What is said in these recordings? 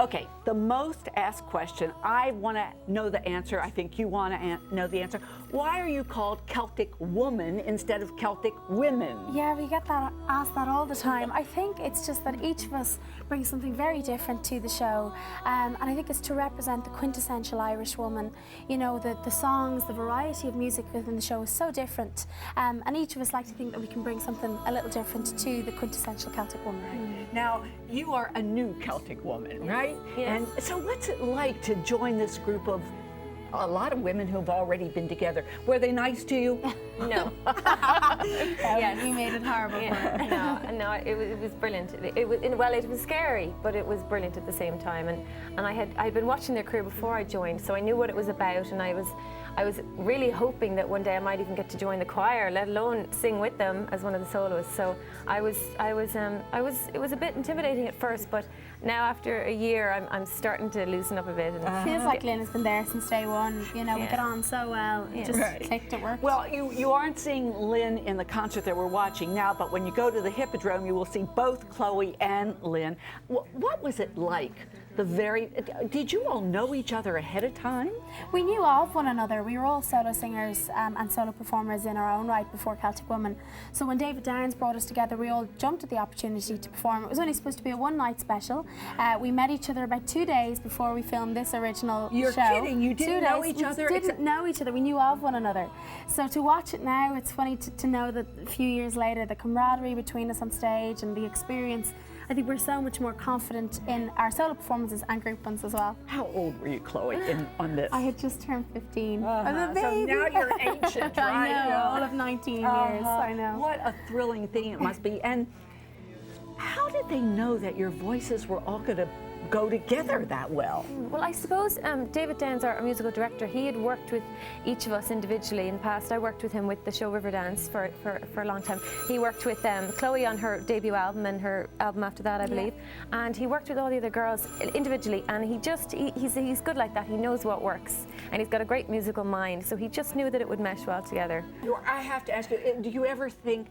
Okay, the most asked question, I want to know the answer, I think you want to know the answer. Why are you called Celtic Woman instead of Celtic Women? Yeah, we get that asked that all the time. I think it's just that each of us brings something very different to the show, and I think it's to represent the quintessential Irish woman. You know, the songs, the variety of music within the show is so different, and each of us like to think that we can bring something a little different to the quintessential Celtic woman. Right. Now, you are a new Celtic woman, right? Yes. And so what's it like to join this group of a lot of women who've already been together? Were they nice to you? No. Yes, you made it horrible for her. No, it was brilliant. It was scary, but it was brilliant at the same time. And I'd been watching their career before I joined, so I knew what it was about, and I was really hoping that one day I might even get to join the choir, let alone sing with them as one of the soloists. So it was a bit intimidating at first, but now after a year, I'm starting to loosen up a bit. And It feels like Lynn has been there since day one. You know, we get on so well. It just clicked, it worked. Well, you aren't seeing Lynn in the concert that we're watching now, but when you go to the Hippodrome, you will see both Chloe and Lynn. What was it like? Did you all know each other ahead of time? We knew of one another. We were all solo singers and solo performers in our own right before Celtic Woman. So when David Downs brought us together, we all jumped at the opportunity to perform. It was only supposed to be a one-night special. We met each other about 2 days before we filmed this original show. You're kidding, you didn't know each other? We didn't know each other, we knew of one another. So to watch it now, it's funny to know that a few years later, the camaraderie between us on stage and the experience, I think we're so much more confident in our solo performances and group ones as well. How old were you, Chloe, on this? I had just turned 15. I'm a baby. So now you're ancient, right? I know, all of 19 years, I know. What a thrilling thing it must be. And how did they know that your voices were all going to go together that well? Well, I suppose David Downs, our musical director, he had worked with each of us individually in the past. I worked with him with the show Riverdance for a long time. He worked with Chloe on her debut album and her album after that, I believe. And he worked with all the other girls individually, and he's good like that. He knows what works, and he's got a great musical mind, so he just knew that it would mesh well together. I have to ask you, do you ever think,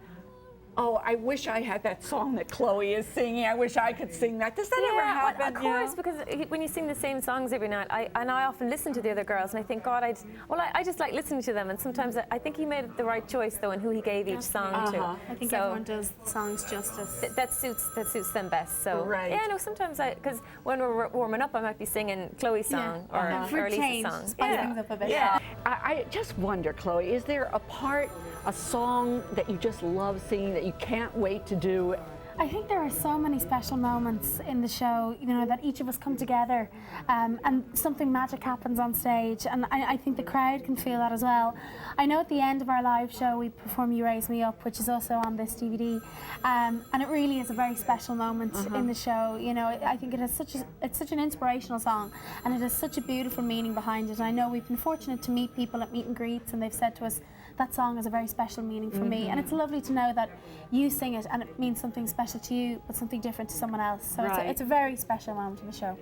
oh, I wish I had that song that Chloe is singing. I wish I could sing that. Does that ever happen? Well, of course, because when you sing the same songs every night, I often listen to the other girls, and I think, God, I just like listening to them. And sometimes I think he made the right choice, though, in who he gave each song to. I think everyone does the songs justice. That suits them best. So right. No, sometimes because when we're warming up, I might be singing Chloe's song or Lisa's song. Spice things up a bit. Yeah. I just wonder, Chloe, is there a song that you just love singing that you can't wait to do? I think there are so many special moments in the show, you know, that each of us come together and something magic happens on stage, and I think the crowd can feel that as well. I know at the end of our live show we perform You Raise Me Up, which is also on this DVD, and it really is a very special moment in the show. You know, I think it's such an inspirational song, and it has such a beautiful meaning behind it. And I know we've been fortunate to meet people at meet and greets, and they've said to us, that song has a very special meaning for me, and it's lovely to know that you sing it and it means something special to you, but something different to someone else. So it's a very special moment in the show.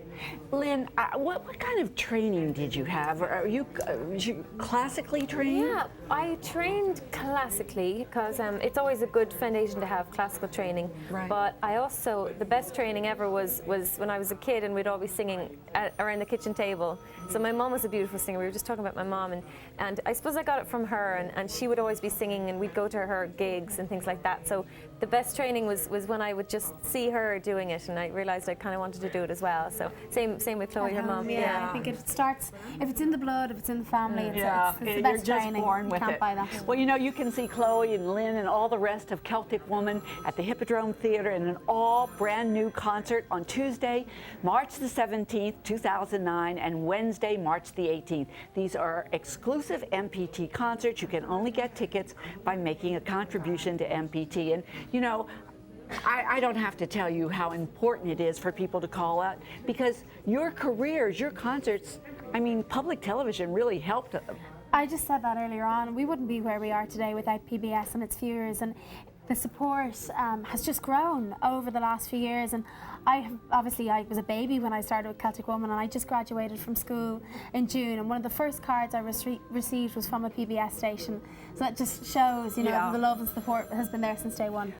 Lynn, what kind of training did you have? Are you classically trained? Yeah, I trained classically because it's always a good foundation to have classical training. Right. But I also, the best training ever was when I was a kid, and we'd all be singing around the kitchen table. So my mom was a beautiful singer. We were just talking about my mom, and I suppose I got it from her, and she would always be singing, and we'd go to her gigs and things like that. So the best training was when I would just see her doing it, and I realized I kind of wanted to do it as well. So same with Chloe, her mom. Yeah, I think it starts, if it's in the blood, if it's in the family, it's the best you're just training. born with you can't it. buy that. Well, you know, you can see Chloe and Lynn and all the rest of Celtic Woman at the Hippodrome Theatre in an all brand new concert on Tuesday, March the 17th, 2009, and Wednesday, March the 18th. These are exclusive MPT concerts. You can only get tickets by making a contribution to MPT. And, you know, I don't have to tell you how important it is for people to call out, because your careers, your concerts, I mean, public television really helped. I just said that earlier on. We wouldn't be where we are today without PBS and its viewers, and the support has just grown over the last few years. And I was a baby when I started with Celtic Woman, and I just graduated from school in June, and one of the first cards I received was from a PBS station. So that just shows, you know, the love and support has been there since day one.